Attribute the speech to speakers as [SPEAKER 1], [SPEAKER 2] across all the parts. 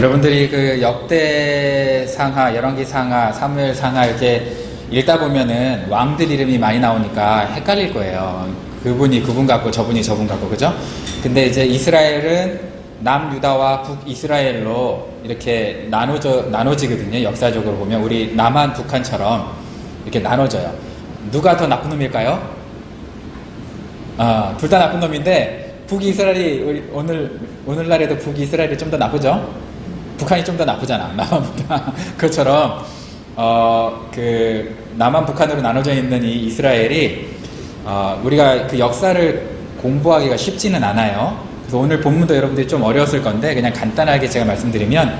[SPEAKER 1] 여러분들이 그 역대상하, 열왕기상하, 사무엘상하 이렇게 읽다 보면은 왕들 이름이 많이 나오니까 헷갈릴 거예요. 그분이 그분 같고 저분이 저분 같고, 그죠? 근데 이제 이스라엘은 남유다와 북이스라엘로 이렇게 나눠지거든요. 역사적으로 보면 우리 남한 북한처럼 이렇게 나눠져요. 누가 더 나쁜 놈일까요? 둘 다 나쁜 놈인데 북이스라엘이 오늘날에도 북이스라엘이 좀 더 나쁘죠? 북한이 좀 더 나쁘잖아, 남한보다. 그것처럼 그 남한 북한으로 나눠져 있는 이 이스라엘이 우리가 그 역사를 공부하기가 쉽지는 않아요. 그래서 오늘 본문도 여러분들이 좀 어려웠을 건데 그냥 간단하게 제가 말씀드리면,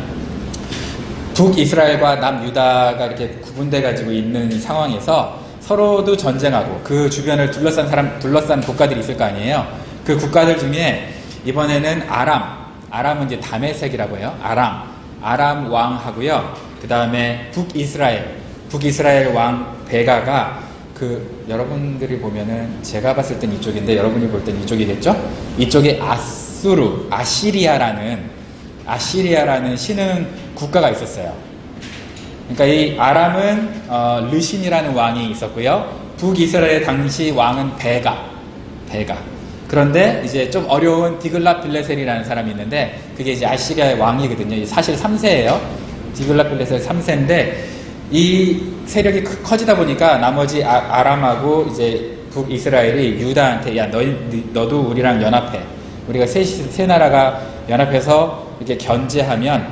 [SPEAKER 1] 북이스라엘과 남유다가 이렇게 구분돼 가지고 있는 상황에서 서로도 전쟁하고 그 주변을 둘러싼 국가들이 있을 거 아니에요. 그 국가들 중에 이번에는 아람은 이제 다메섹이라고 해요. 아람 왕하고요. 그 다음에 북이스라엘 왕 베가가 여러분들이 보면은 제가 봤을 땐 이쪽인데 여러분이 볼 땐 이쪽이겠죠? 이쪽에 아시리아라는 신흥 국가가 있었어요. 그러니까 이 아람은 르신이라는 왕이 있었고요. 북이스라엘 당시 왕은 베가. 그런데 이제 좀 어려운 디글랏빌레셀이라는 사람이 있는데 그게 이제 아시리아의 왕이거든요. 사실 3세예요. 디글랏빌레셀 3세인데 이 세력이 커지다 보니까 나머지 아람하고 이제 북이스라엘이 유다한테, 야 너도 우리랑 연합해. 우리가 세 나라가 연합해서 이렇게 견제하면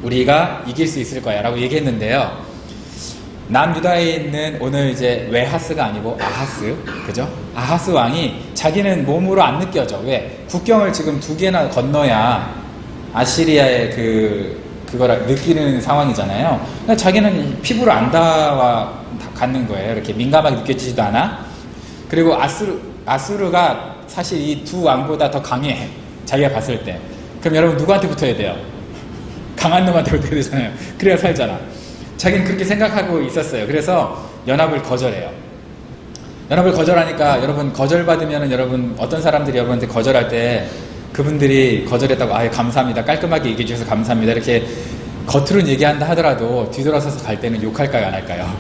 [SPEAKER 1] 우리가 이길 수 있을 거야 라고 얘기했는데요. 남유다에 있는 오늘 이제 외하스가 아니고 아하스, 그죠? 아하스 왕이 자기는 몸으로 안 느껴져. 왜? 국경을 지금 2개나 건너야 아시리아의 그거를 느끼는 상황이잖아요. 그러니까 자기는 피부로 안 닿는 거예요. 이렇게 민감하게 느껴지지도 않아. 그리고 아수르가 사실 이 두 왕보다 더 강해. 자기가 봤을 때. 그럼 여러분 누구한테 붙어야 돼요? 강한 놈한테 붙어야 되잖아요. 그래야 살잖아. 자기는 그렇게 생각하고 있었어요. 그래서 연합을 거절해요. 연합을 거절하니까 여러분 거절받으면 여러분 어떤 사람들이 여러분한테 거절할 때 그분들이 거절했다고 감사합니다. 깔끔하게 얘기해 주셔서 감사합니다. 이렇게 겉으로는 얘기한다 하더라도 뒤돌아서서 갈 때는 욕할까요? 안 할까요?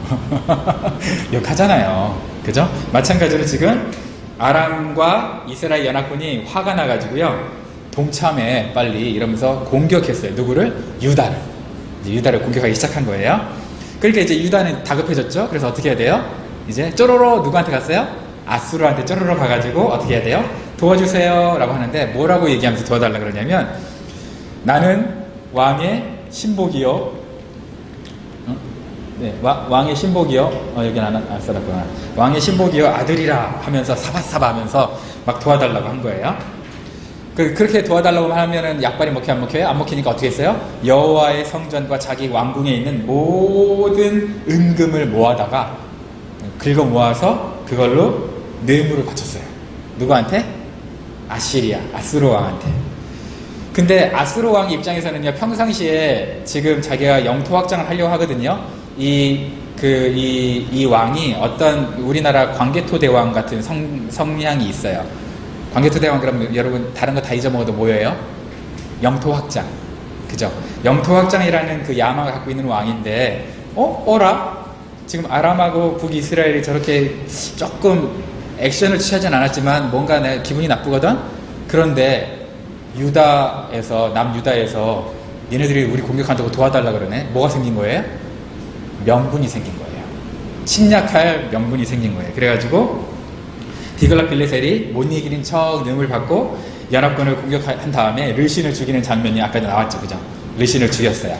[SPEAKER 1] 욕하잖아요. 그죠? 마찬가지로 지금 아람과 이스라엘 연합군이 화가 나가지고요. 동참해 빨리 이러면서 공격했어요. 누구를? 유다를 공격하기 시작한 거예요. 그러니까 이제 유다는 다급해졌죠. 그래서 어떻게 해야 돼요? 이제 쪼로로 누구한테 갔어요? 아수르한테 쪼로로 가가지고 어떻게 해야 돼요? 도와주세요 라고 하는데 뭐라고 얘기하면서 도와달라 그러냐면, 나는 왕의 신복이요. 네, 왕의 신복이요. 여기는 안 써놨구나. 왕의 신복이요 아들이라 하면서 사바사바 하면서 막 도와달라고 한 거예요. 그렇게 도와달라고 하면은 약발이 먹혀요? 안 먹혀요? 안 먹히니까 어떻게 했어요? 여호와의 성전과 자기 왕궁에 있는 모든 은금을 모아다가 긁어 모아서 그걸로 뇌물을 바쳤어요. 누구한테? 아수르 왕한테. 근데 아수르 왕 입장에서는요, 평상시에 지금 자기가 영토 확장을 하려고 하거든요. 이 왕이 어떤 우리나라 광개토 대왕 같은 성향이 있어요. 광개토 대왕 그러면 여러분 다른 거 다 잊어먹어도 뭐예요? 영토 확장. 그죠? 영토 확장이라는 그 야망을 갖고 있는 왕인데, 어라? 지금 아람하고 북이스라엘이 저렇게 조금 액션을 취하진 않았지만 뭔가 내 기분이 나쁘거든? 그런데 남유다에서 얘네들이 우리 공격한다고 도와달라 그러네? 뭐가 생긴 거예요? 명분이 생긴 거예요. 침략할 명분이 생긴 거예요. 그래가지고 디글랏빌레셀이 못 이기는 척 능을 받고 연합군을 공격한 다음에 르신을 죽이는 장면이 아까 나왔죠. 그죠? 르신을 죽였어요.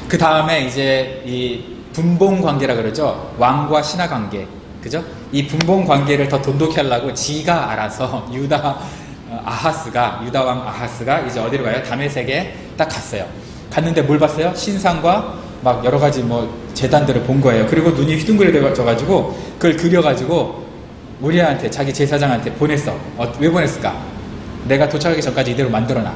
[SPEAKER 1] 그 다음에 이제 이 분봉 관계라 그러죠. 왕과 신하 관계. 그죠? 이 분봉 관계를 더 돈독히 하려고 지가 알아서 유다 왕 아하스가 이제 어디로 가요? 다메섹에 딱 갔어요. 갔는데 뭘 봤어요? 신상과 막 여러 가지 제단들을 본 거예요. 그리고 눈이 휘둥그레져가지고 그걸 그려가지고 우리한테, 자기 제사장한테 보냈어. 왜 보냈을까? 내가 도착하기 전까지 이대로 만들어놔.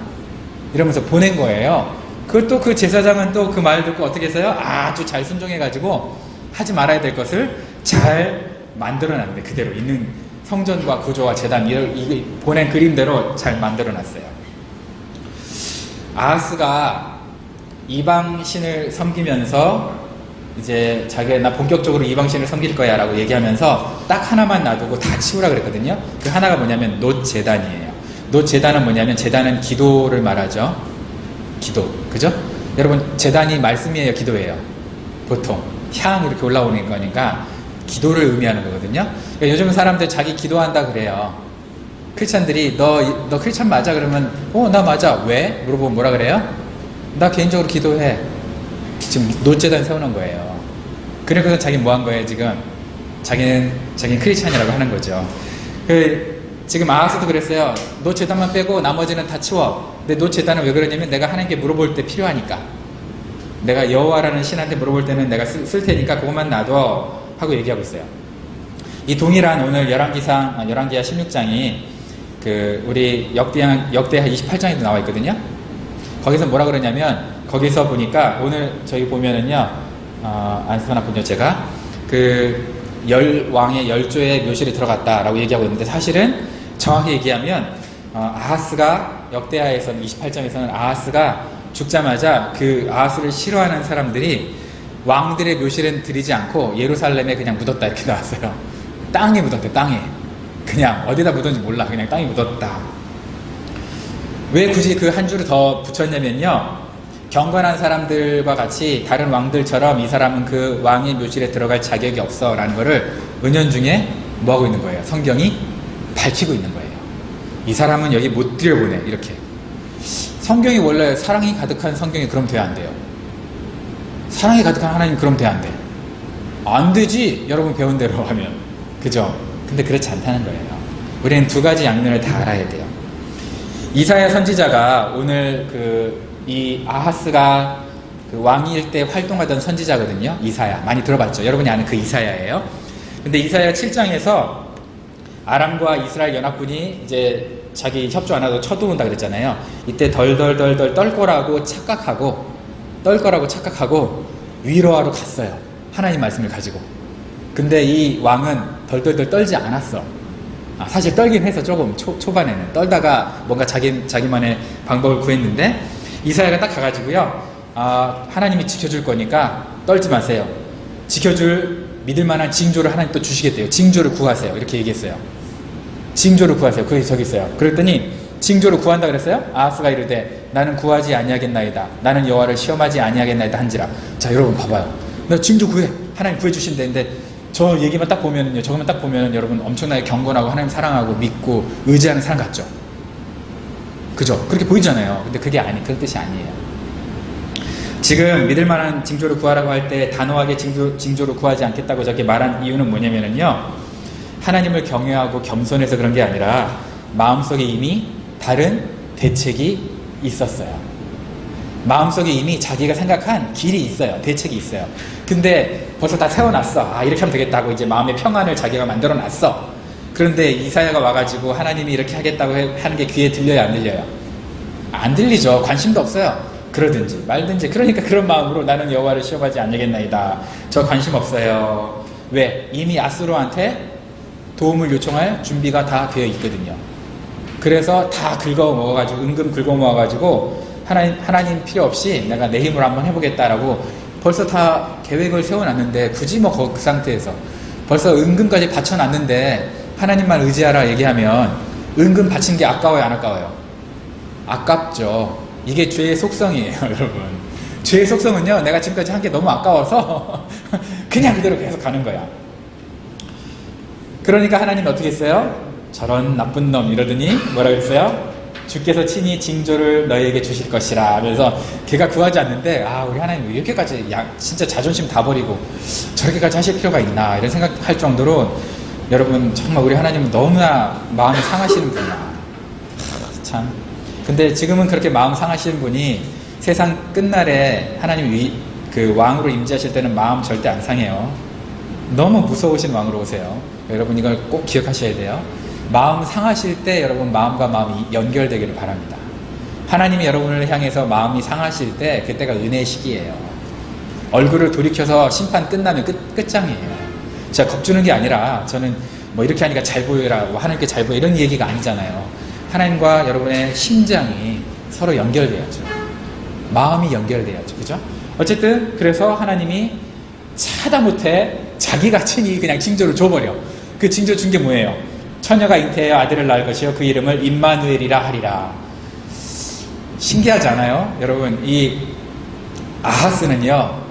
[SPEAKER 1] 이러면서 보낸 거예요. 그것도 그 제사장은 또 그 말 듣고 어떻게 했어요? 아주 잘 순종해가지고 하지 말아야 될 것을 잘 만들어놨는데, 그대로 있는 성전과 구조와 제단, 보낸 그림대로 잘 만들어놨어요. 아하스가 이방신을 섬기면서 이제 자기가 나 본격적으로 이방신을 섬길 거야 라고 얘기하면서 딱 하나만 놔두고 다 치우라 그랬거든요. 그 하나가 뭐냐면 놋 제단이에요. 놋 제단은 뭐냐면 제단은 기도를 말하죠. 기도. 그죠? 여러분 제단이 말씀이에요, 기도예요. 보통 향 이렇게 올라오는 거니까 기도를 의미하는 거거든요. 그러니까 요즘 사람들 자기 기도한다 그래요. 크리스찬들이 너 크리스찬 맞아? 그러면 나 맞아. 왜? 물어보면 뭐라 그래요? 나 개인적으로 기도해. 지금 놋제단 세우는 거예요. 그래서 자기는 뭐 한 거예요 지금? 자기는 크리스찬이라고 하는 거죠. 지금 아하스도 그랬어요. 놋제단만 빼고 나머지는 다 치워. 근데 놋제단은 왜 그러냐면 내가 하나님께 물어볼 때 필요하니까. 내가 여호와라는 신한테 물어볼 때는 내가 쓸 테니까 그것만 놔둬 하고 얘기하고 있어요. 이 동일한 오늘 열왕기하 16장이 우리 역대하 28장에도 나와 있거든요. 거기서 뭐라 그러냐면 거기서 보니까 오늘 저희 보면은요 안 써놨군요. 제가 왕의 열조의 묘실에 들어갔다라고 얘기하고 있는데 사실은 정확히 얘기하면 아하스가 역대하에서는 28장에서는 아하스가 죽자마자 그 아하스를 싫어하는 사람들이 왕들의 묘실은 들이지 않고 예루살렘에 그냥 묻었다 이렇게 나왔어요. 땅에 묻었대. 땅에 그냥 어디다 묻었는지 몰라. 그냥 땅에 묻었다. 왜 굳이 그 한 줄을 더 붙였냐면요, 경건한 사람들과 같이 다른 왕들처럼 이 사람은 그 왕의 묘실에 들어갈 자격이 없어 라는 거를 은연중에 뭐하고 있는 거예요? 성경이 밝히고 있는 거예요. 이 사람은 여기 못 들여보내. 이렇게 성경이 원래 사랑이 가득한 성경이 그럼 돼야 안 돼요? 사랑이 가득한 하나님 그럼 돼야 안 돼? 안 되지. 여러분 배운 대로 하면. 그죠? 근데 그렇지 않다는 거예요. 우리는 두 가지 양면을 다 알아야 돼요. 이사야 선지자가 오늘 이 아하스가 왕일 때 활동하던 선지자거든요. 이사야. 많이 들어봤죠? 여러분이 아는 그 이사야예요. 근데 이사야 7장에서 아람과 이스라엘 연합군이 이제 자기 협조 안 하고 쳐들어온다 그랬잖아요. 이때 덜덜덜덜 떨 거라고 착각하고 위로하러 갔어요. 하나님 말씀을 가지고. 근데 이 왕은 덜덜덜 떨지 않았어. 사실 떨긴 해서 조금 초반에는 떨다가 뭔가 자기만의 방법을 구했는데 이사야가 딱 가가지고요, 하나님이 지켜줄 거니까 떨지 마세요. 지켜줄 믿을만한 징조를 하나님 또 주시겠대요. 징조를 구하세요. 이렇게 얘기했어요. 징조를 구하세요. 그게 저기 있어요. 그랬더니 징조를 구한다 그랬어요. 아하스가 이르되 나는 구하지 아니하겠나이다. 나는 여호와를 시험하지 아니하겠나이다 한지라. 자, 여러분 봐봐요. 나 징조 구해. 하나님 구해주신다는데 저 얘기만 딱 보면은요, 저것만 딱 보면은 여러분 엄청나게 경건하고 하나님 사랑하고 믿고 의지하는 사람 같죠? 그죠? 그렇게 보이잖아요. 근데 그런 뜻이 아니에요. 지금 믿을 만한 징조를 구하라고 할 때 단호하게 징조를 구하지 않겠다고 저렇게 말한 이유는 뭐냐면은요, 하나님을 경외하고 겸손해서 그런 게 아니라 마음속에 이미 다른 대책이 있었어요. 마음속에 이미 자기가 생각한 길이 있어요. 대책이 있어요. 근데 벌써 다 세워놨어. 이렇게 하면 되겠다고 이제 마음의 평안을 자기가 만들어놨어. 그런데 이사야가 와가지고 하나님이 이렇게 하겠다고 하는 게 귀에 들려요, 안 들려요? 안 들리죠. 관심도 없어요. 그러든지 말든지. 그러니까 그런 마음으로 나는 여호와를 시험하지 않겠나이다. 저 관심 없어요. 왜? 이미 아수르한테 도움을 요청할 준비가 다 되어 있거든요. 그래서 다 긁어 먹어가지고, 은근 긁어 먹어가지고 하나님 필요 없이 내가 내 힘으로 한번 해보겠다라고 벌써 다 계획을 세워놨는데, 굳이 그 상태에서 벌써 은근까지 바쳐놨는데 하나님만 의지하라 얘기하면 은근 바친 게 아까워요, 안 아까워요? 아깝죠. 이게 죄의 속성이에요, 여러분. 죄의 속성은요, 내가 지금까지 한 게 너무 아까워서 그냥 그대로 계속 가는 거야. 그러니까 하나님 어떻게 했어요? 저런 나쁜 놈 이러더니 뭐라 그랬어요? 주께서 친히 징조를 너희에게 주실 것이라 하면서 걔가 구하지 않는데, 우리 하나님 왜 이렇게까지 진짜 자존심 다 버리고 저렇게까지 하실 필요가 있나 이런 생각할 정도로, 여러분 정말 우리 하나님은 너무나 마음이 상하시는 분이야. 참. 근데 지금은 그렇게 마음 상하시는 분이 세상 끝날에 하나님 그 왕으로 임재하실 때는 마음 절대 안 상해요. 너무 무서우신 왕으로 오세요. 여러분 이걸 꼭 기억하셔야 돼요. 마음 상하실 때 여러분 마음과 마음이 연결되기를 바랍니다. 하나님이 여러분을 향해서 마음이 상하실 때 그때가 은혜의 시기예요. 얼굴을 돌이켜서 심판 끝나면 끝장이에요. 제가 겁주는 게 아니라 저는 뭐 이렇게 하니까 잘 보여라, 하나님께 잘 보여 이런 얘기가 아니잖아요. 하나님과 여러분의 심장이 서로 연결돼야죠. 마음이 연결돼야죠. 그죠? 어쨌든 그래서 하나님이 하다못해 자기가 친히 그냥 징조를 줘버려. 그 징조 준 게 뭐예요? 처녀가 잉태하여 아들을 낳을 것이요 그 이름을 임마누엘이라 하리라. 신기하지 않아요? 여러분, 이 아하스는요,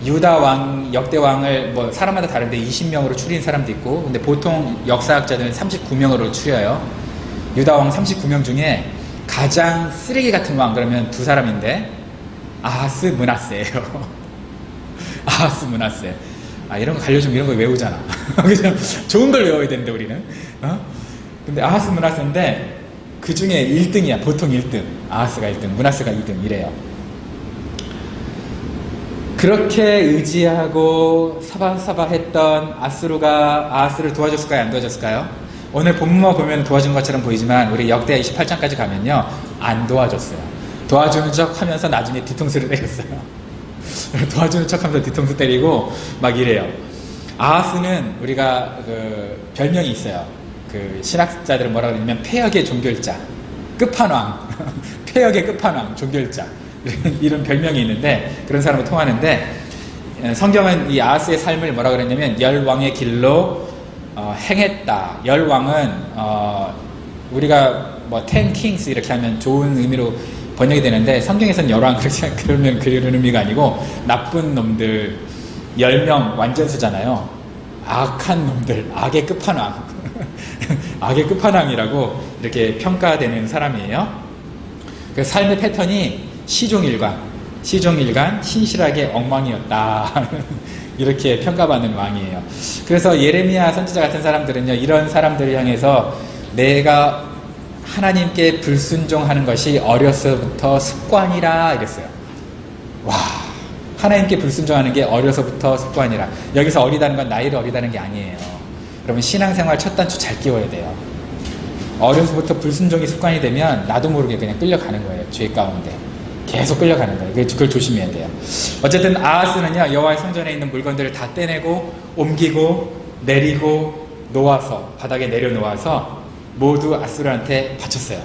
[SPEAKER 1] 유다 왕, 역대 왕을 뭐 사람마다 다른데 20명으로 추린 사람도 있고, 근데 보통 역사학자들은 39명으로 추려요. 유다 왕 39명 중에 가장 쓰레기 같은 왕 그러면 두 사람인데, 아하스, 므낫세예요. 아하스, 므낫세. 아, 이런 거 가려주면 이런 거 외우잖아. 그죠? 좋은 걸 외워야 되는데 우리는. 근데 아하스, 므낫세인데 그 중에 1등이야. 보통 1등. 아하스가 1등, 므낫세가 2등 이래요. 그렇게 의지하고 사바사바했던 아스루가 아하스를 도와줬을까요? 안 도와줬을까요? 오늘 본문만 보면 도와준 것처럼 보이지만 우리 역대 28장까지 가면요, 안 도와줬어요. 도와주는 척 하면서 나중에 뒤통수를 때렸어요. 도와주는 척 하면서 뒤통수 때리고 막 이래요. 아하스는 우리가 그 별명이 있어요. 그 신학자들은 뭐라 그러냐면 폐역의 종결자, 끝판왕, 폐역의 끝판왕, 종결자, 이런 별명이 있는데, 그런 사람을 통하는데, 성경은 이 아하스의 삶을 뭐라 그랬냐면 열왕의 길로 행했다. 열왕은 우리가 뭐 ten kings 이렇게 하면 좋은 의미로 번역이 되는데, 성경에서는 열왕 그러면 그런 의미가 아니고 나쁜 놈들 10명 완전수잖아요. 악한 놈들, 악의 끝판왕. 악의 끝판왕이라고 이렇게 평가되는 사람이에요. 그 삶의 패턴이 시종일관, 신실하게 엉망이었다. 이렇게 평가받는 왕이에요. 그래서 예레미야 선지자 같은 사람들은요, 이런 사람들을 향해서 내가 하나님께 불순종하는 것이 어려서부터 습관이라 이랬어요. 와, 하나님께 불순종하는 게 어려서부터 습관이라. 여기서 어리다는 건 나이를 어리다는 게 아니에요. 여러분, 신앙생활 첫 단추 잘 끼워야 돼요. 어려서부터 불순종이 습관이 되면 나도 모르게 그냥 끌려가는 거예요. 죄 가운데 계속 끌려가는 거예요. 그걸 조심해야 돼요. 어쨌든 아하스는요, 여호와의 성전에 있는 물건들을 다 떼내고 옮기고 내리고 놓아서, 바닥에 내려놓아서 모두 아수르한테 바쳤어요.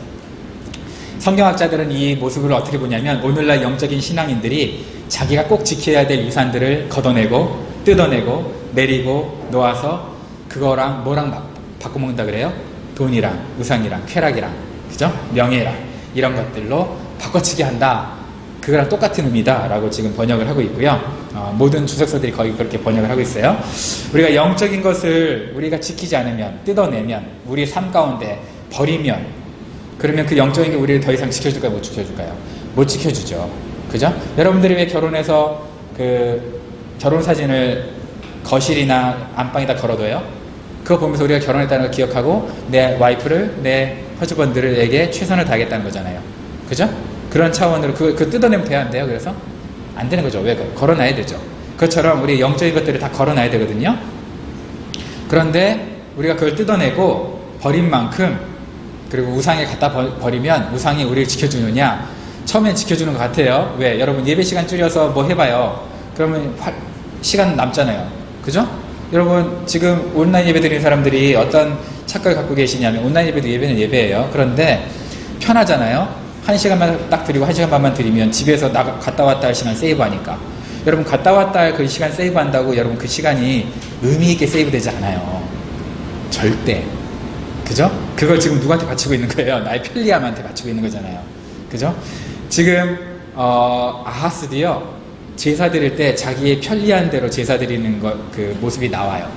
[SPEAKER 1] 성경학자들은 이 모습을 어떻게 보냐면, 오늘날 영적인 신앙인들이 자기가 꼭 지켜야 될 유산들을 걷어내고 뜯어내고 내리고 놓아서 그거랑 뭐랑 바꿔먹는다 그래요? 돈이랑 우상이랑 쾌락이랑, 그죠? 명예랑 이런 것들로 바꿔치기 한다. 그거랑 똑같은 의미다 라고 지금 번역을 하고 있고요. 모든 주석서들이 거의 그렇게 번역을 하고 있어요. 우리가 영적인 것을 우리가 지키지 않으면, 뜯어내면, 우리 삶 가운데 버리면, 그러면 그 영적인 게 우리를 더 이상 지켜줄까요? 못 지켜줄까요? 못 지켜주죠. 그죠? 여러분들이 왜 결혼해서 그 결혼 사진을 거실이나 안방에다 걸어둬요? 그거 보면서 우리가 결혼했다는 걸 기억하고 내 와이프를, 내 허즈번들에게 최선을 다하겠다는 거잖아요. 그죠? 그런 차원으로 그 뜯어내면 돼야 안 돼요? 그래서 안 되는 거죠. 왜? 걸어놔야 되죠. 그것처럼 우리 영적인 것들을 다 걸어놔야 되거든요. 그런데 우리가 그걸 뜯어내고 버린 만큼, 그리고 우상에 갖다 버리면 우상이 우리를 지켜주느냐? 처음엔 지켜주는 것 같아요. 왜? 여러분, 예배 시간 줄여서 뭐 해봐요. 그러면 시간 남잖아요. 그죠? 여러분, 지금 온라인 예배 드리는 사람들이 어떤 착각을 갖고 계시냐면, 온라인 예배도 예배는 예배예요. 그런데 편하잖아요. 1시간만 딱 드리고 1시간 반만 드리면 집에서 갔다 왔다 할 시간 세이브하니까. 여러분, 갔다 왔다 할 그 시간 세이브한다고 여러분 그 시간이 의미있게 세이브되지 않아요. 절대. 그죠? 그걸 지금 누구한테 바치고 있는 거예요? 나의 편리함한테 바치고 있는 거잖아요. 그죠? 지금 아하스도요, 제사 드릴 때 자기의 편리한 대로 제사 드리는 그 모습이 나와요.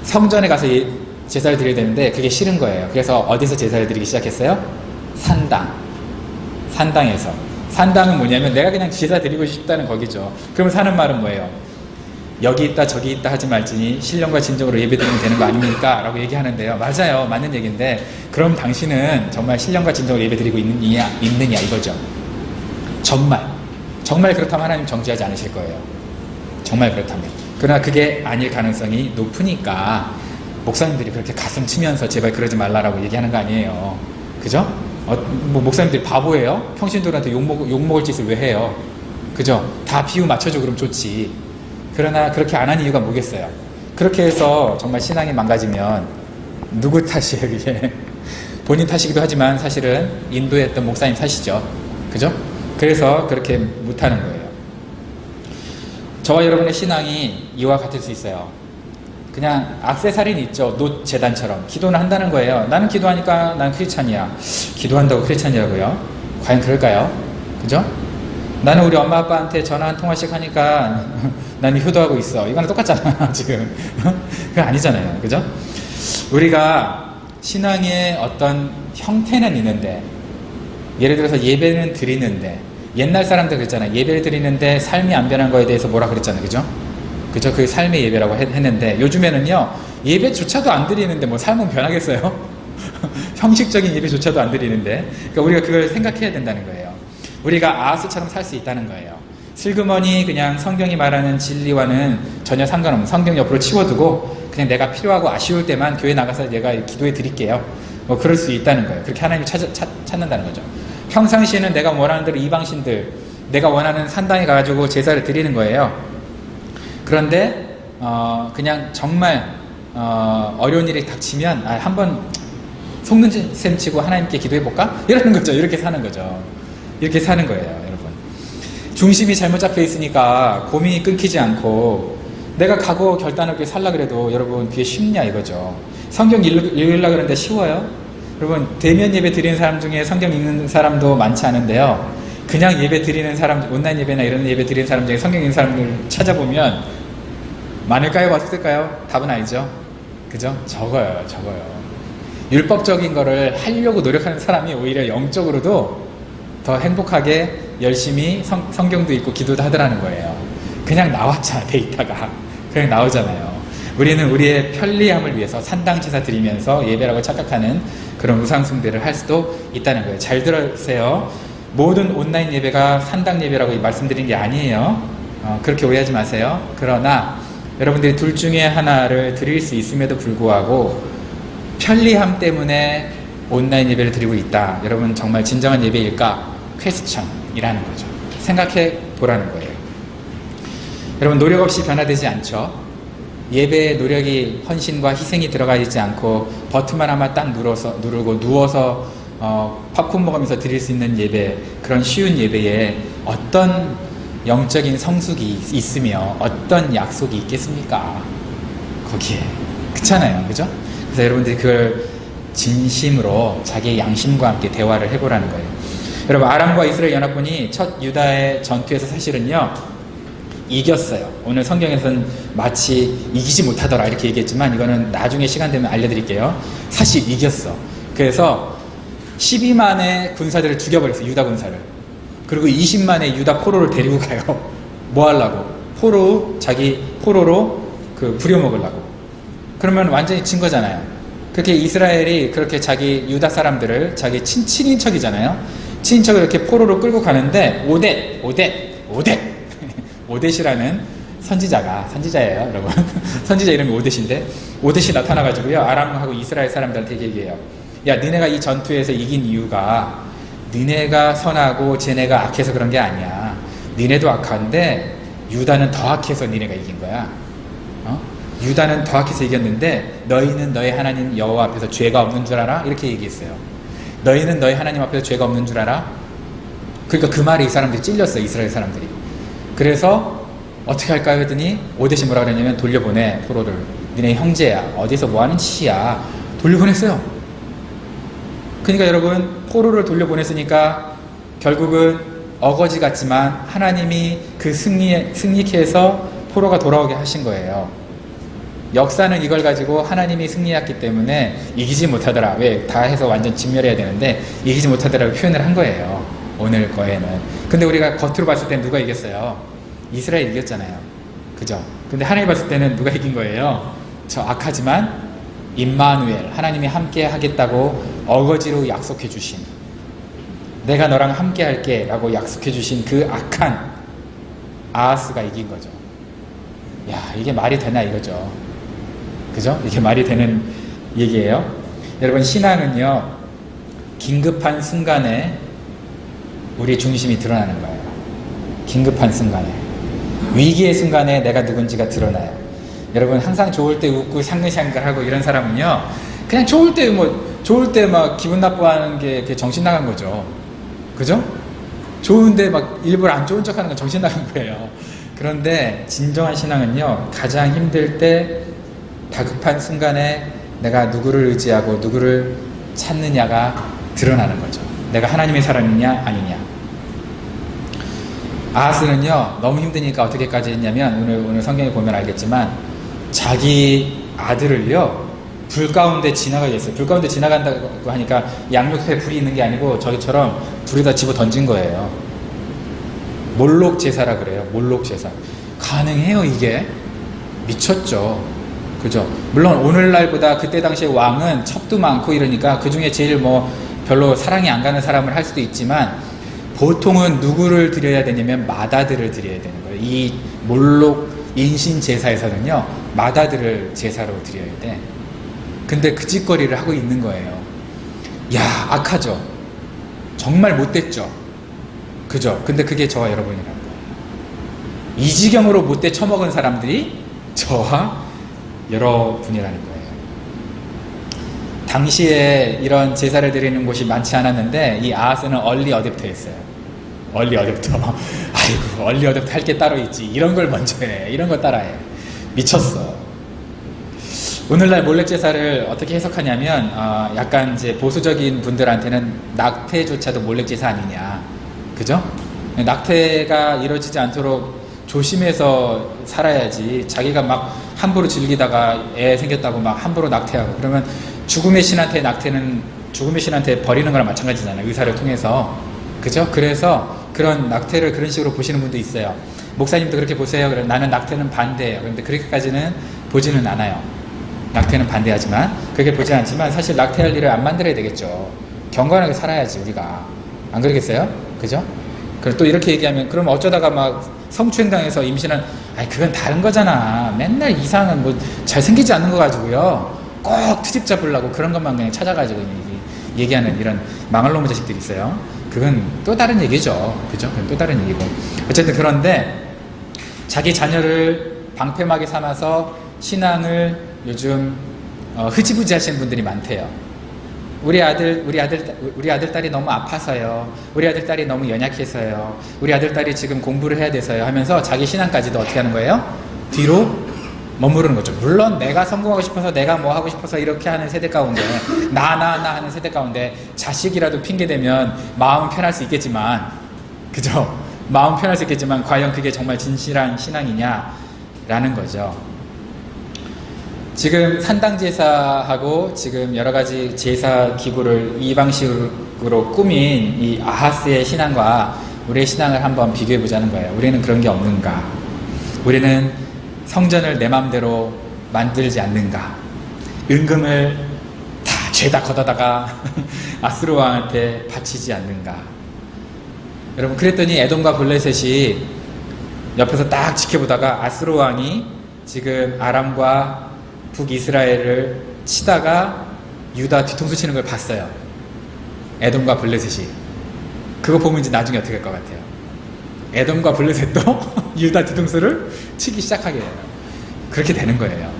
[SPEAKER 1] 성전에 가서 제사를 드려야 되는데 그게 싫은 거예요. 그래서 어디서 제사를 드리기 시작했어요? 산당에서. 산당은 뭐냐면 내가 그냥 제사 드리고 싶다는 거기죠. 그러면 사는 말은 뭐예요? 여기 있다 저기 있다 하지 말지니 신령과 진정으로 예배드리면 되는 거 아닙니까? 라고 얘기하는데요. 맞아요. 맞는 얘기인데, 그럼 당신은 정말 신령과 진정으로 예배드리고 있느냐 이거죠. 정말 그렇다면 하나님 정죄하지 않으실 거예요. 정말 그렇다면. 그러나 그게 아닐 가능성이 높으니까 목사님들이 그렇게 가슴 치면서 제발 그러지 말라라고 얘기하는 거 아니에요. 그죠? 목사님들이 바보예요? 평신도들한테 욕먹을 짓을 왜 해요? 그죠? 다 비유 맞춰줘 그럼 좋지. 그러나 그렇게 안 하는 이유가 뭐겠어요? 그렇게 해서 정말 신앙이 망가지면 누구 탓이에요, 이게? 본인 탓이기도 하지만 사실은 인도했던 목사님 탓이죠. 그죠? 그래서 그렇게 못하는 거예요. 저와 여러분의 신앙이 이와 같을 수 있어요. 그냥 액세서리는 있죠. 노 재단처럼 기도는 한다는 거예요. 나는 기도하니까 난 크리스찬이야. 기도한다고 크리스찬이라고요? 과연 그럴까요? 그죠? 나는 우리 엄마 아빠한테 전화 한 통화씩 하니까 나는 효도하고 있어. 이거는 똑같잖아 지금. 그거 아니잖아요. 그죠? 우리가 신앙의 어떤 형태는 있는데, 예를 들어서 예배는 드리는데, 옛날 사람들 그랬잖아요. 예배를 드리는데 삶이 안 변한 거에 대해서 뭐라 그랬잖아요. 그죠? 그죠? 그게 삶의 예배라고 했는데, 요즘에는요, 예배조차도 안 드리는데 뭐 삶은 변하겠어요? 형식적인 예배조차도 안 드리는데. 그러니까 우리가 그걸 생각해야 된다는 거예요. 우리가 아하스처럼 살 수 있다는 거예요. 슬그머니 그냥 성경이 말하는 진리와는 전혀 상관없는, 성경 옆으로 치워두고 그냥 내가 필요하고 아쉬울 때만 교회 나가서 내가 기도해 드릴게요. 뭐 그럴 수 있다는 거예요. 그렇게 하나님을 찾는다는 거죠. 평상시에는 내가 원하는 대로 이방신들, 내가 원하는 산당에 가가지고 제사를 드리는 거예요. 그런데 그냥 정말 어려운 일이 닥치면 한번 속는 셈 치고 하나님께 기도해볼까? 이러는 거죠. 이렇게 사는 거죠. 이렇게 사는 거예요, 여러분. 중심이 잘못 잡혀 있으니까 고민이 끊기지 않고, 내가 각오 결단을 그렇게 살라 그래도 여러분 그게 쉽냐 이거죠. 성경 읽으려고 그러는데 쉬워요? 여러분, 대면 예배 드리는 사람 중에 성경 읽는 사람도 많지 않은데요, 그냥 예배 드리는 사람, 온라인 예배나 이런 예배 드리는 사람 중에 성경 읽는 사람을 찾아보면 많을까요? 없을까요? 답은 아니죠. 그죠? 적어요. 율법적인 거를 하려고 노력하는 사람이 오히려 영적으로도 더 행복하게 열심히 성경도 읽고 기도도 하더라는 거예요. 그냥 나왔잖아, 데이터가. 그냥 나오잖아요. 우리는 우리의 편리함을 위해서 산당제사 드리면서 예배라고 착각하는 그런 우상숭배를 할 수도 있다는 거예요. 잘 들으세요. 모든 온라인 예배가 산당 예배라고 말씀드린 게 아니에요. 그렇게 오해하지 마세요. 그러나 여러분들이 둘 중에 하나를 드릴 수 있음에도 불구하고 편리함 때문에 온라인 예배를 드리고 있다. 여러분 정말 진정한 예배일까? 퀘스천이라는 거죠. 생각해 보라는 거예요. 여러분 노력 없이 변화되지 않죠. 예배에 노력이, 헌신과 희생이 들어가 있지 않고 버튼만 하나 딱 누르고 누워서 팝콘 먹으면서 드릴 수 있는 예배, 그런 쉬운 예배에 어떤 영적인 성숙이 있으며 어떤 약속이 있겠습니까? 거기에. 그렇잖아요. 그죠? 그래서 여러분들이 그걸 진심으로 자기의 양심과 함께 대화를 해보라는 거예요. 여러분, 아람과 이스라엘 연합군이 첫 유다의 전투에서 사실은요 이겼어요. 오늘 성경에서는 마치 이기지 못하더라 이렇게 얘기했지만, 이거는 나중에 시간 되면 알려드릴게요. 사실 이겼어. 그래서 12만의 군사들을 죽여버렸어요. 유다 군사를. 그리고 20만의 유다 포로를 데리고 가요. 뭐 하려고? 자기 포로로 부려먹으려고. 그러면 완전히 진 거잖아요. 그렇게 이스라엘이 그렇게 자기 유다 사람들을, 자기 친인척이잖아요. 친인척을 이렇게 포로로 끌고 가는데 오뎃이라는 선지자예요, 여러분. 선지자 이름이 오뎃인데, 오뎃이 나타나가지고요, 아람하고 이스라엘 사람들한테 얘기해요. 야, 너네가 이 전투에서 이긴 이유가 너네가 선하고 쟤네가 악해서 그런 게 아니야. 너네도 악한데 유다는 더 악해서 너네가 이긴 거야. 유다는 더 악해서 이겼는데 너희는 너희 하나님 여호와 앞에서 죄가 없는 줄 알아? 이렇게 얘기했어요. 너희는 너희 하나님 앞에서 죄가 없는 줄 알아? 그러니까 그 말에 이 사람들이 찔렸어요, 이스라엘 사람들이. 그래서 어떻게 할까 했더니 오뎃이 뭐라 그랬냐면, 돌려보내, 포로를. 너네 형제야, 어디서 뭐하는 짓이야. 돌려보냈어요. 그러니까 여러분, 포로를 돌려보냈으니까 결국은 어거지 같지만 하나님이 그 승리케 해서 포로가 돌아오게 하신 거예요. 역사는 이걸 가지고 하나님이 승리했기 때문에 이기지 못하더라, 왜? 다 해서 완전 진멸해야 되는데 이기지 못하더라고 표현을 한 거예요, 오늘 거에는. 근데 우리가 겉으로 봤을 땐 누가 이겼어요? 이스라엘 이겼잖아요. 그죠? 근데 하나님 봤을 때는 누가 이긴 거예요? 저 악하지만 임마누엘, 하나님이 함께 하겠다고 어거지로 약속해 주신, 내가 너랑 함께 할게 라고 약속해 주신 그 악한 아하스가 이긴 거죠. 야, 이게 말이 되나 이거죠. 그죠? 이게 말이 되는 얘기예요. 여러분, 신앙은요 긴급한 순간에 우리의 중심이 드러나는 거예요. 긴급한 순간에, 위기의 순간에 내가 누군지가 드러나요. 여러분, 항상 좋을 때 웃고 샹글샹글하고 이런 사람은요, 그냥 좋을 때 막 기분 나빠하는 게 정신 나간 거죠. 그죠? 좋은데 막 일부러 안 좋은 척 하는 건 정신 나간 거예요. 그런데 진정한 신앙은요, 가장 힘들 때 다급한 순간에 내가 누구를 의지하고 누구를 찾느냐가 드러나는 거죠. 내가 하나님의 사람이냐 아니냐. 아하스는요, 너무 힘드니까 어떻게까지 했냐면, 오늘 성경에 보면 알겠지만 자기 아들을요 불 가운데 지나가게 했어요. 불 가운데 지나간다고 하니까 양옆에 불이 있는 게 아니고 저기처럼 불에다 집어 던진 거예요. 몰록 제사라 그래요. 몰록 제사. 가능해요 이게? 미쳤죠. 그죠? 물론 오늘날보다 그때 당시에 왕은 첩도 많고 이러니까 그 중에 제일 뭐 별로 사랑이 안 가는 사람을 할 수도 있지만, 보통은 누구를 드려야 되냐면 마다들을 드려야 되는 거예요. 이 몰록 인신 제사에서는요, 마다들을 제사로 드려야 돼. 근데 그 짓거리를 하고 있는 거예요. 야, 악하죠? 정말 못됐죠? 그죠? 근데 그게 저와 여러분이라는 거예요. 이 지경으로 못돼 처먹은 사람들이 저와 여러분이라는 거예요. 당시에 이런 제사를 드리는 곳이 많지 않았는데, 이 아하스는 얼리 어댑터였어요. 얼리 어댑터. 아이고, 얼리 어댑터 할 게 따로 있지. 이런 걸 먼저 해. 이런 걸 따라해. 미쳤어. 오늘날 몰렉제사를 어떻게 해석하냐면, 약간 이제 보수적인 분들한테는 낙태조차도 몰렉제사 아니냐. 그죠? 낙태가 이루어지지 않도록 조심해서 살아야지. 자기가 막 함부로 즐기다가 애 생겼다고 막 함부로 낙태하고 그러면 죽음의 신한테 버리는 거랑 마찬가지잖아요. 의사를 통해서. 그죠? 그래서 그런 낙태를 그런 식으로 보시는 분도 있어요. 목사님도 그렇게 보세요. 그래, 나는 낙태는 반대예요. 그런데 그렇게까지는 보지는 않아요. 낙태는 반대하지만, 그렇게 보지 않지만 사실 낙태할 일을 안 만들어야 되겠죠. 경건하게 살아야지 우리가. 안 그러겠어요? 그죠? 그럼 또 이렇게 얘기하면, 그럼 어쩌다가 막 성추행당해서 임신한, 아니 그건 다른 거잖아. 맨날 이상은 뭐 잘생기지 않는 거 가지고요 꼭 트집 잡으려고 그런 것만 그냥 찾아가지고 얘기하는 이런 망할 놈의 자식들이 있어요. 그건 또 다른 얘기죠. 그죠? 그건 또 다른 얘기고. 어쨌든 그런데 자기 자녀를 방패막이 삼아서 신앙을 요즘 흐지부지 하시는 분들이 많대요. 우리 아들 딸이 너무 아파서요. 우리 아들 딸이 너무 연약해서요. 우리 아들 딸이 지금 공부를 해야 돼서요. 하면서 자기 신앙까지도 어떻게 하는 거예요? 뒤로 머무르는 거죠. 물론 내가 성공하고 싶어서, 내가 뭐 하고 싶어서 이렇게 하는 세대 가운데, 나 하는 세대 가운데 자식이라도 핑계대면 마음은 편할 수 있겠지만, 그죠? 마음 편할 수 있겠지만 과연 그게 정말 진실한 신앙이냐라는 거죠. 지금 산당제사하고 지금 여러가지 제사 기구를 이 방식으로 꾸민 이 아하스의 신앙과 우리의 신앙을 한번 비교해 보자는 거예요. 우리는 그런 게 없는가? 우리는 성전을 내 맘대로 만들지 않는가? 은금을 다 죄다 걷어다가 아스로 왕한테 바치지 않는가? 여러분, 그랬더니 에돔과 블레셋이 옆에서 딱 지켜보다가 아스로 왕이 지금 아람과 북이스라엘을 치다가 유다 뒤통수 치는 걸 봤어요. 에돔과 블레셋이. 그거 보면 이제 나중에 어떻게 할 것 같아요? 에돔과 블레셋도 유다 뒤통수를 치기 시작하게 돼요. 그렇게 되는 거예요.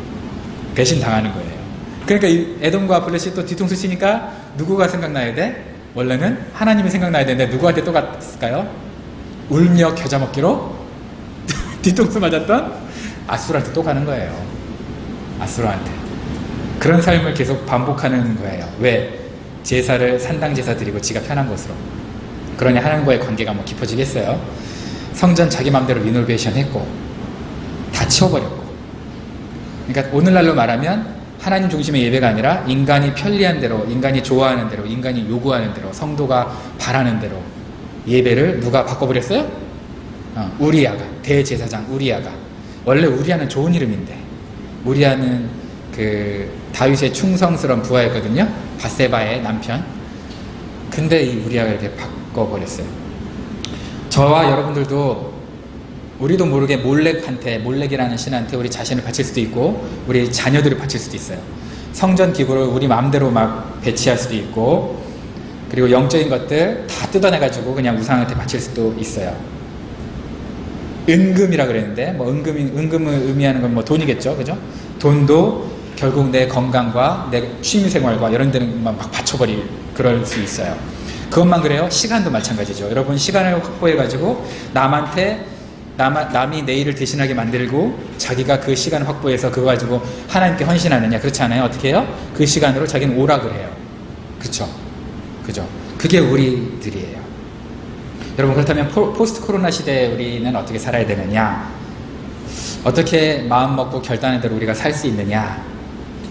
[SPEAKER 1] 배신 당하는 거예요. 그러니까 이 에돔과 블레셋이 또 뒤통수 치니까 누구가 생각나야 돼? 원래는 하나님이 생각나야 되는데 누구한테 또 갔을까요? 울며 겨자 먹기로 뒤통수 맞았던 아수르한테 또 가는 거예요. 아수르한테. 그런 삶을 계속 반복하는 거예요. 왜? 제사를 산당 제사 드리고 지가 편한 것으로. 그러니 하나님과의 관계가 뭐 깊어지겠어요? 성전 자기 마음대로 리노베이션 했고 다 치워버렸고. 그러니까 오늘날로 말하면 하나님 중심의 예배가 아니라 인간이 편리한 대로, 인간이 좋아하는 대로, 인간이 요구하는 대로, 성도가 바라는 대로 예배를 누가 바꿔버렸어요? 우리아가, 대제사장 우리아가. 원래 우리아는 좋은 이름인데, 우리아는 그 다윗의 충성스러운 부하였거든요. 바세바의 남편. 근데 이 우리아가 이렇게 바꿔버렸어요. 저와 여러분들도 우리도 모르게 몰렉이라는 신한테 우리 자신을 바칠 수도 있고 우리 자녀들을 바칠 수도 있어요. 성전 기구를 우리 마음대로 막 배치할 수도 있고, 그리고 영적인 것들 다 뜯어내가지고 그냥 우상한테 바칠 수도 있어요. 은금이라 그랬는데, 뭐 은금을 의미하는 건 뭐 돈이겠죠, 그죠? 돈도 결국 내 건강과 내 취미생활과 이런 데는 막 바쳐버릴, 그럴 수 있어요. 그것만 그래요? 시간도 마찬가지죠. 여러분 시간을 확보해가지고 남이 내 일을 대신하게 만들고 자기가 그 시간을 확보해서 그거 가지고 하나님께 헌신하느냐? 그렇지 않아요? 어떻게 해요? 그 시간으로 자기는 오락을 해요. 그쵸? 그죠? 그게 우리들이에요. 여러분 그렇다면 포스트 코로나 시대에 우리는 어떻게 살아야 되느냐? 어떻게 마음 먹고 결단한 대로 우리가 살 수 있느냐?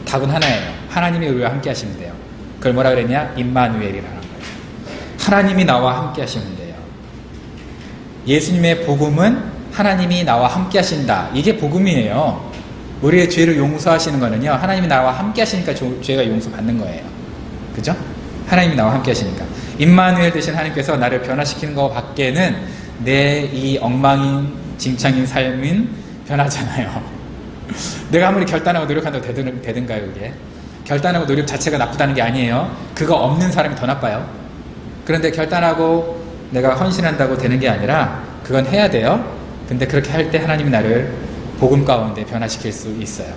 [SPEAKER 1] 답은 하나예요. 하나님이 우리와 함께 하시면 돼요. 그걸 뭐라 그랬냐? 임마누엘이라는 거예요. 하나님이 나와 함께 하시면 돼요. 예수님의 복음은 하나님이 나와 함께 하신다. 이게 복음이에요. 우리의 죄를 용서하시는 거는요, 하나님이 나와 함께 하시니까 죄가 용서받는 거예요. 그죠? 하나님이 나와 함께 하시니까. 임마누엘 되신 하나님께서 나를 변화시키는 것 밖에는 내 이 엉망진창인 삶은 변하잖아요. 내가 아무리 결단하고 노력한다고 되든가요, 그게? 결단하고 노력 자체가 나쁘다는 게 아니에요. 그거 없는 사람이 더 나빠요. 그런데 결단하고 내가 헌신한다고 되는 게 아니라 그건 해야 돼요. 근데 그렇게 할 때 하나님이 나를 복음 가운데 변화시킬 수 있어요.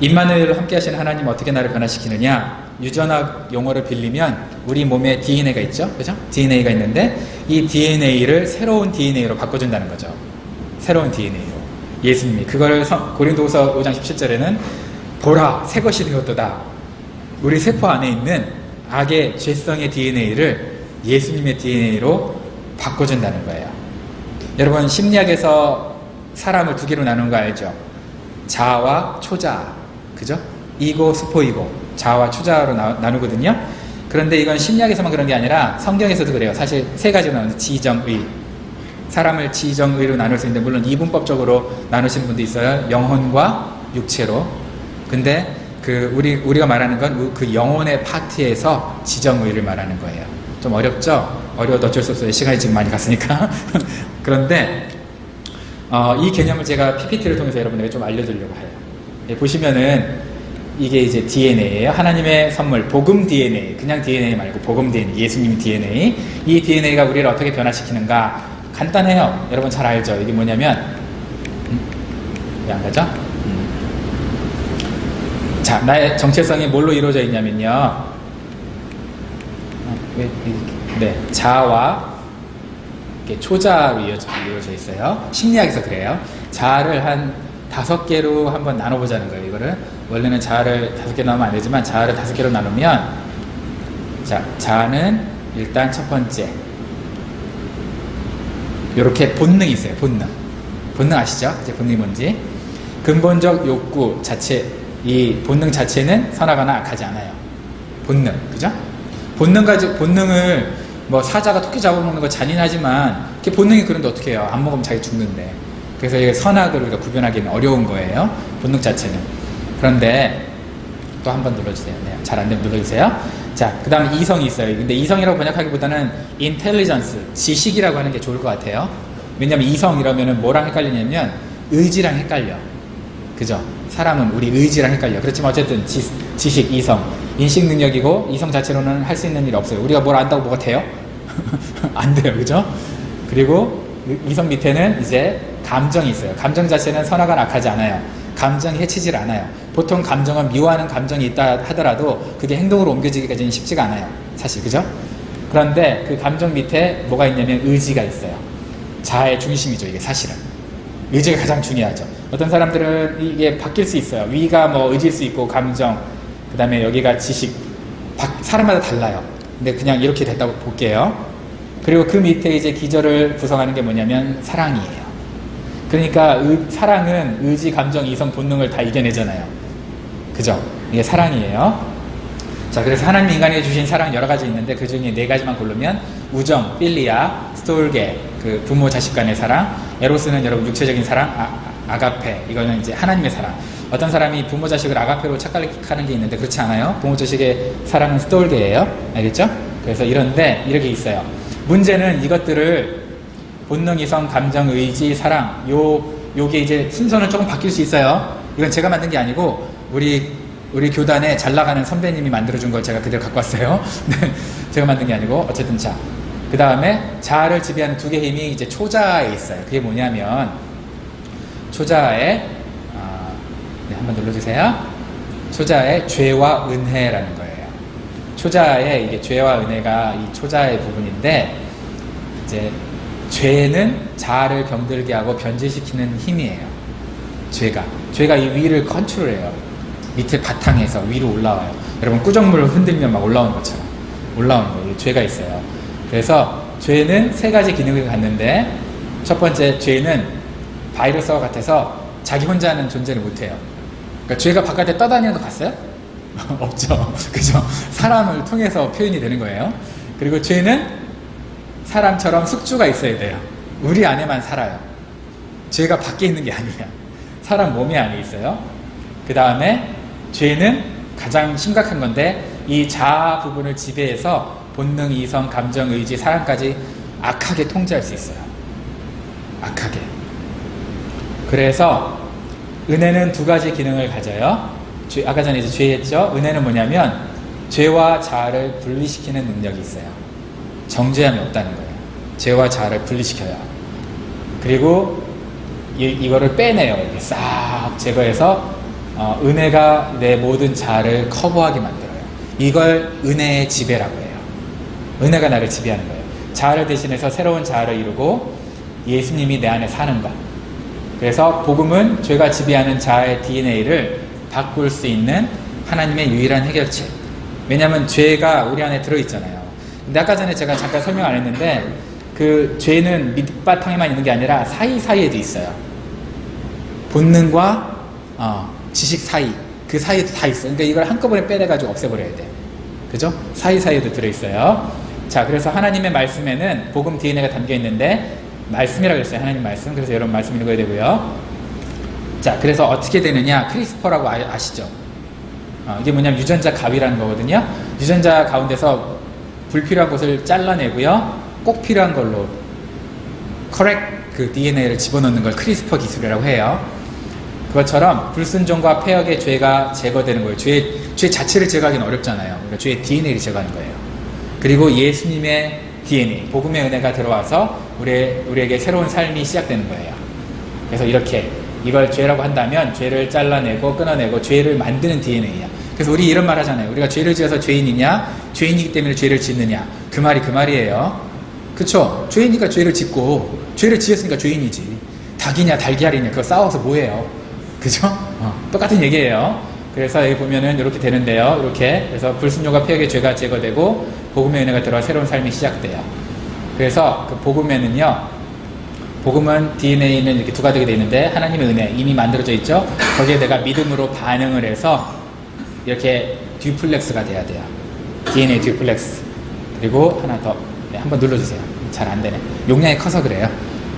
[SPEAKER 1] 임마누엘로 함께 하시는 하나님 어떻게 나를 변화시키느냐? 유전학 용어를 빌리면 우리 몸에 DNA가 있죠? 그죠? DNA가 있는데 이 DNA를 새로운 DNA로 바꿔준다는 거죠. 새로운 DNA로. 예수님이 그걸 고린도후서 5장 17절에는 보라 새 것이 되었도다. 우리 세포 안에 있는 악의 죄성의 DNA를 예수님의 DNA로 바꿔준다는 거예요. 여러분 심리학에서 사람을 두 개로 나누는 거 알죠? 자아와 초자아. 그죠? 이고 스포이고 자아와 초자아로 나누거든요. 그런데 이건 심리학에서만 그런 게 아니라 성경에서도 그래요. 사실 세 가지로 나누는데 지정의. 사람을 지정의로 나눌 수 있는데 물론 이분법적으로 나누시는 분도 있어요. 영혼과 육체로. 근데 우리가 말하는 건 그 영혼의 파트에서 지정의를 말하는 거예요. 좀 어렵죠? 어려워도 어쩔 수 없어요. 시간이 지금 많이 갔으니까. 그런데 이 개념을 제가 PPT를 통해서 여러분에게 좀 알려드리려고 해요. 예, 보시면은 이게 이제 DNA예요. 하나님의 선물, 복음 DNA. 그냥 DNA 말고 복음 DNA, 예수님 DNA. 이 DNA가 우리를 어떻게 변화시키는가? 간단해요. 여러분 잘 알죠? 이게 뭐냐면 왜 안 가죠? 자, 나의 정체성이 뭘로 이루어져 있냐면요. 네, 자아와 초자아로 이루어져 있어요. 심리학에서 그래요. 자아를 한 5개로 한번 나눠보자는 거예요. 이거를 원래는 자아를 5개 나누면 안 되지만 자아를 5개로 나누면 자, 자아는 일단 첫 번째 이렇게 본능이 있어요. 본능 아시죠? 이제 본능이 뭔지. 근본적 욕구 자체, 이 본능 자체는 선하거나 악하지 않아요. 본능, 그죠? 본능을 뭐 사자가 토끼 잡아먹는 거 잔인하지만 그 본능이 그런데 어떻게 해요? 안 먹으면 자기 죽는데. 그래서 이게 선악을 우리가 구별하기는 어려운 거예요. 본능 자체는. 그런데 또 한 번 눌러주세요. 네, 잘 안 되면 눌러주세요. 자, 그 다음에 이성이 있어요. 근데 이성이라고 번역하기보다는 intelligence, 지식이라고 하는 게 좋을 것 같아요. 왜냐면 이성 이러면은 뭐랑 헷갈리냐면 의지랑 헷갈려. 그죠? 사람은 우리 의지랑 헷갈려. 그렇지만 어쨌든 지식, 이성, 인식 능력이고 이성 자체로는 할 수 있는 일이 없어요. 우리가 뭘 안다고 뭐가 돼요? 안 돼요. 그죠? 그리고 이성 밑에는 이제 감정이 있어요. 감정 자체는 선하거나 악하지 않아요. 감정이 해치질 않아요. 보통 감정은 미워하는 감정이 있다 하더라도 그게 행동으로 옮겨지기까지는 쉽지가 않아요. 사실, 그죠? 그런데 그 감정 밑에 뭐가 있냐면 의지가 있어요. 자아의 중심이죠, 이게 사실은. 의지가 가장 중요하죠. 어떤 사람들은 이게 바뀔 수 있어요. 위가 뭐 의지일 수 있고, 감정, 그 다음에 여기가 지식, 사람마다 달라요. 근데 그냥 이렇게 됐다고 볼게요. 그리고 그 밑에 이제 기저를 구성하는 게 뭐냐면 사랑이에요. 그러니까 사랑은 의지, 감정, 이성, 본능을 다 이겨내잖아요. 그죠? 이게 사랑이에요. 자, 그래서 하나님 인간에게 주신 사랑 여러 가지 있는데 그 중에 4가지만 고르면 우정, 필리아, 스톨게, 그 부모 자식 간의 사랑, 에로스는 여러분 육체적인 사랑, 아가페, 이거는 이제 하나님의 사랑. 어떤 사람이 부모 자식을 아가페로 착각하는 게 있는데 그렇지 않아요. 부모 자식의 사랑은 스톨게예요. 알겠죠? 그래서 이런데 이렇게 있어요. 문제는 이것들을 본능, 이성, 감정, 의지, 사랑, 요게 이제 순서는 조금 바뀔 수 있어요. 이건 제가 만든 게 아니고 우리 교단에 잘 나가는 선배님이 만들어준 걸 제가 그대로 갖고 왔어요. 네, 제가 만든 게 아니고 어쨌든 자, 그 다음에 자아를 지배하는 2개의 힘이 이제 초자아에 있어요. 그게 뭐냐면 초자아에 네, 한번 눌러주세요. 초자아에 죄와 은혜라는 거예요. 초자에 이게 죄와 은혜가 이 초자의 부분인데, 이제 죄는 자아를 병들게 하고 변질시키는 힘이에요. 죄가 이 위를 컨트롤해요. 밑에 바탕에서 위로 올라와요. 여러분 꾸정물을 흔들면 막 올라오는 것처럼 올라오는 거예요. 죄가 있어요. 그래서 죄는 세 가지 기능을 갖는데, 첫 번째, 죄는 바이러스와 같아서 자기 혼자는 존재를 못해요. 그러니까 죄가 바깥에 떠다니는 거 봤어요? 없죠. 그죠? 사람을 통해서 표현이 되는 거예요. 그리고 죄는 사람처럼 숙주가 있어야 돼요. 우리 안에만 살아요. 죄가 밖에 있는 게 아니야. 사람 몸에 안에 있어요. 그 다음에 죄는 가장 심각한 건데, 이 자아 부분을 지배해서 본능, 이성, 감정, 의지, 사랑까지 악하게 통제할 수 있어요. 악하게. 그래서 은혜는 두 가지 기능을 가져요. 아까 전에 이제 죄했죠. 은혜는 뭐냐면 죄와 자아를 분리시키는 능력이 있어요. 정죄함이 없다는 거예요. 죄와 자아를 분리시켜요. 그리고 이거를 빼내요. 이렇게 싹 제거해서 은혜가 내 모든 자아를 커버하게 만들어요. 이걸 은혜의 지배라고 해요. 은혜가 나를 지배하는 거예요. 자아를 대신해서 새로운 자아를 이루고 예수님이 내 안에 사는 것. 그래서 복음은 죄가 지배하는 자아의 DNA를 바꿀 수 있는 하나님의 유일한 해결책. 왜냐하면 죄가 우리 안에 들어있잖아요. 근데 아까 전에 제가 잠깐 설명 안 했는데, 그 죄는 밑바탕에만 있는 게 아니라 사이사이에도 있어요. 본능과 지식 사이, 그 사이에도 다 있어요. 그러니까 이걸 한꺼번에 빼내가지고 없애버려야 돼. 그죠? 사이사이에도 들어있어요. 자, 그래서 하나님의 말씀에는 복음 DNA가 담겨 있는데, 말씀이라고 했어요. 하나님 말씀. 그래서 여러분 말씀 읽어야 되고요. 자, 그래서 어떻게 되느냐? 크리스퍼라고 아시죠? 이게 뭐냐면 유전자 가위라는 거거든요. 유전자 가운데서 불필요한 것을 잘라내고요. 꼭 필요한 걸로 그 DNA를 집어넣는 걸 크리스퍼 기술이라고 해요. 그것처럼 불순종과 폐역의 죄가 제거되는 거예요. 죄 자체를 제거하기는 어렵잖아요. 그러니까 죄의 DNA를 제거하는 거예요. 그리고 예수님의 DNA, 복음의 은혜가 들어와서 우리에게 새로운 삶이 시작되는 거예요. 그래서 이렇게 이걸 죄라고 한다면 죄를 잘라내고 끊어내고 죄를 만드는 DNA야. 그래서 우리 이런 말 하잖아요. 우리가 죄를 지어서 죄인이냐? 죄인이기 때문에 죄를 짓느냐? 그 말이 그 말이에요. 그쵸? 죄인이니까 죄를 짓고, 죄를 지었으니까 죄인이지. 닭이냐 달걀이냐 그거 싸워서 뭐해요? 그죠? 똑같은 얘기예요. 그래서 여기 보면은 이렇게 되는데요. 이렇게. 그래서 불순종과 폐역의 죄가 제거되고 복음의 은혜가 들어와 새로운 삶이 시작돼요. 그래서 그 복음에는요, 복음은 DNA는 이렇게 두 가지가 되어 있는데, 하나님의 은혜 이미 만들어져 있죠. 거기에 내가 믿음으로 반응을 해서 이렇게 듀플렉스가 돼야 돼요. DNA 듀플렉스. 그리고 하나 더, 네, 한번 눌러주세요. 잘 안 되네. 용량이 커서 그래요.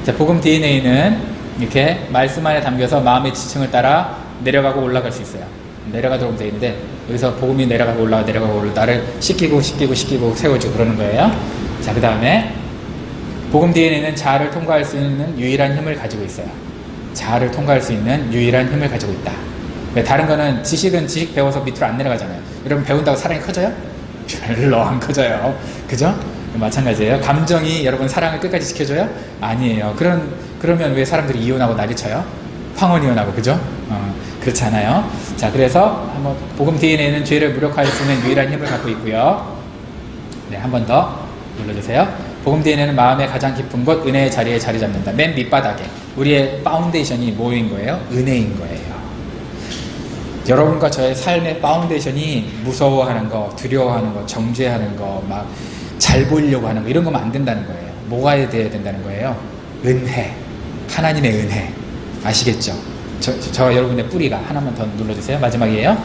[SPEAKER 1] 자, 복음 DNA는 이렇게 말씀 안에 담겨서 마음의 지층을 따라 내려가고 올라갈 수 있어요. 내려가도록 되어 있는데, 여기서 복음이 내려가고 올라가고 나를 씻기고 세워주고 그러는 거예요. 자, 그 다음에 복음 DNA는 자아를 통과할 수 있는 유일한 힘을 가지고 있어요. 자아를 통과할 수 있는 유일한 힘을 가지고 있다. 다른 거는 지식 배워서 밑으로 안 내려가잖아요. 여러분 배운다고 사랑이 커져요? 별로 안 커져요. 그죠? 마찬가지예요. 감정이 여러분 사랑을 끝까지 지켜줘요? 아니에요. 그러면 왜 사람들이 이혼하고 난리쳐요? 황혼 이혼하고, 그죠? 그렇지 않아요. 자, 그래서 한번 복음 DNA는 죄를 무력화할 수 있는 유일한 힘을 갖고 있고요. 네, 한 번 더 눌러주세요. 복음 DNA는 마음의 가장 깊은 곳 은혜의 자리에 자리 잡는다. 맨 밑바닥에 우리의 파운데이션이 뭐인 거예요? 은혜인 거예요. 여러분과 저의 삶의 파운데이션이 무서워하는 거, 두려워하는 거, 정죄하는 거, 막 잘 보이려고 하는 거, 이런 거면 안 된다는 거예요. 뭐가 돼야 된다는 거예요? 은혜. 하나님의 은혜. 아시겠죠? 저 여러분의 뿌리가. 하나만 더 눌러주세요. 마지막이에요.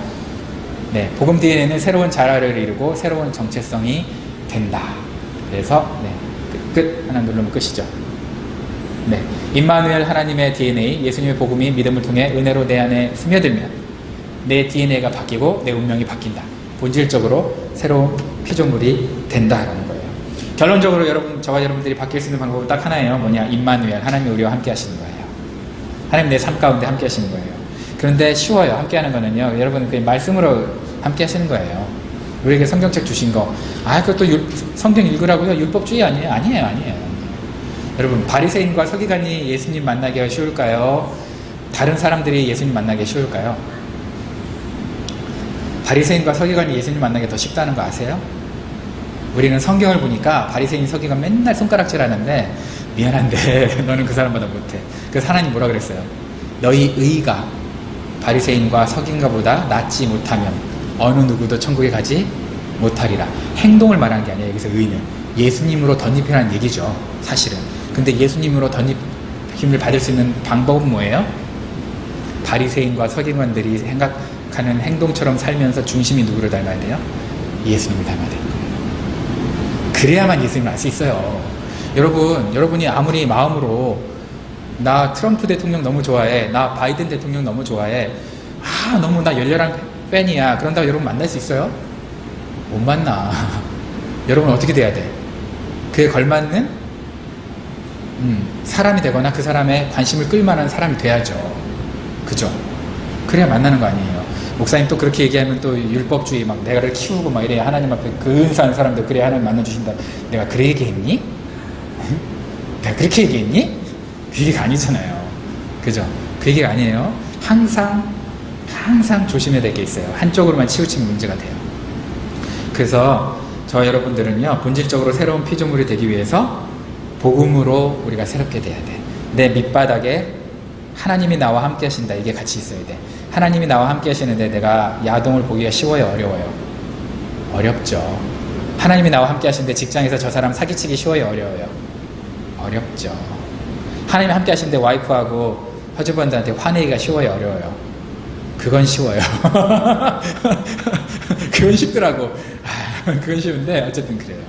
[SPEAKER 1] 네, 복음 DNA는 새로운 자아를 이루고 새로운 정체성이 된다. 그래서 네, 끝. 하나 누르면 끝이죠. 네, 임마누엘 하나님의 DNA, 예수님의 복음이 믿음을 통해 은혜로 내 안에 스며들면 내 DNA가 바뀌고 내 운명이 바뀐다. 본질적으로 새로운 피조물이 된다라는 거예요. 결론적으로 저와 여러분들이 바뀔 수 있는 방법은 딱 하나예요. 뭐냐? 임마누엘, 하나님이 우리와 함께 하시는 거예요. 하나님 내 삶 가운데 함께 하시는 거예요. 그런데 쉬워요. 함께 하는 거는요, 여러분 그 말씀으로 함께 하시는 거예요. 우리에게 성경책 주신 거, 그것도 성경 읽으라고요? 율법주의 아니에요? 아니에요. 여러분, 바리새인과 서기관이 예수님 만나기가 쉬울까요? 다른 사람들이 예수님 만나기 쉬울까요? 바리새인과 서기관이 예수님 만나기 더 쉽다는 거 아세요? 우리는 성경을 보니까 바리새인 서기관 맨날 손가락질 하는데 미안한데 너는 그 사람보다 못해. 그래서 하나님 뭐라 그랬어요? 너희 의가 바리새인과 서기관보다 낫지 못하면 어느 누구도 천국에 가지 못하리라. 행동을 말하는 게 아니에요. 여기서 의는 예수님으로 덧입히라는 얘기죠, 사실은. 근데 예수님으로 덧입힘을 받을 수 있는 방법은 뭐예요? 바리새인과 서기관들이 생각하는 행동처럼 살면서 중심이 누구를 닮아야 돼요? 예수님을 닮아야 돼요. 그래야만 예수님을 알 수 있어요. 여러분이 아무리 마음으로 나 트럼프 대통령 너무 좋아해, 나 바이든 대통령 너무 좋아해, 너무 나 열렬한 팬이야, 그런다고 여러분 만날 수 있어요? 못 만나. 여러분 어떻게 돼야 돼? 그에 걸맞는 사람이 되거나 그 사람의 관심을 끌만한 사람이 돼야죠. 그죠? 그래야 만나는 거 아니에요. 목사님 또 그렇게 얘기하면 또 율법주의 막 내가를 키우고 막 이래, 하나님 앞에 근사한 사람들 그래야 하나님 만나주신다. 내가 그래 얘기했니? 내가 그렇게 얘기했니? 그 얘기가 아니잖아요. 그죠? 그 얘기가 아니에요. 항상 조심해야 될 게 있어요. 한쪽으로만 치우치면 문제가 돼요. 그래서 저 여러분들은요, 본질적으로 새로운 피조물이 되기 위해서 복음으로 우리가 새롭게 돼야 돼. 내 밑바닥에 하나님이 나와 함께 하신다, 이게 같이 있어야 돼. 하나님이 나와 함께 하시는데 내가 야동을 보기가 쉬워요, 어려워요? 어렵죠. 하나님이 나와 함께 하시는데 직장에서 저 사람 사기치기 쉬워요, 어려워요? 어렵죠. 하나님이 함께 하시는데 와이프하고 허즈번드한테 화내기가 쉬워요, 어려워요? 그건 쉬워요. 그건 쉽더라고. 그건 쉬운데 어쨌든 그래요.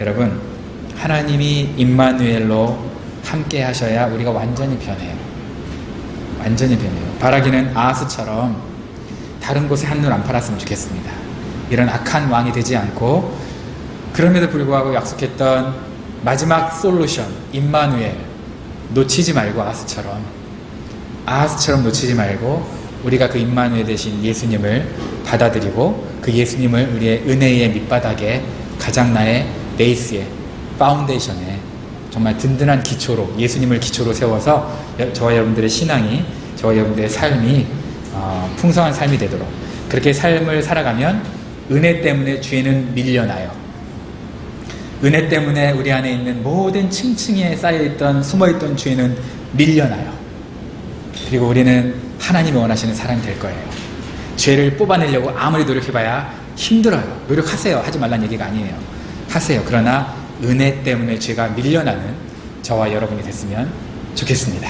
[SPEAKER 1] 여러분, 하나님이 임마누엘로 함께 하셔야 우리가 완전히 변해요. 완전히 변해요. 바라기는 아하스처럼 다른 곳에 한눈 안 팔았으면 좋겠습니다. 이런 악한 왕이 되지 않고, 그럼에도 불구하고 약속했던 마지막 솔루션 임마누엘 놓치지 말고, 아하스처럼 놓치지 말고 우리가 그 임마누엘 대신 예수님을 받아들이고 그 예수님을 우리의 은혜의 밑바닥에, 가장 나의 베이스에, 파운데이션에 정말 든든한 기초로, 예수님을 기초로 세워서 저와 여러분들의 신앙이, 저와 여러분들의 삶이 풍성한 삶이 되도록, 그렇게 삶을 살아가면 은혜 때문에 죄는 밀려나요. 은혜 때문에 우리 안에 있는 모든 층층이에 쌓여있던, 숨어있던 죄는 밀려나요. 그리고 우리는 하나님이 원하시는 사람이 될 거예요. 죄를 뽑아내려고 아무리 노력해봐야 힘들어요. 노력하세요. 하지 말라는 얘기가 아니에요. 하세요. 그러나 은혜 때문에 죄가 밀려나는 저와 여러분이 됐으면 좋겠습니다.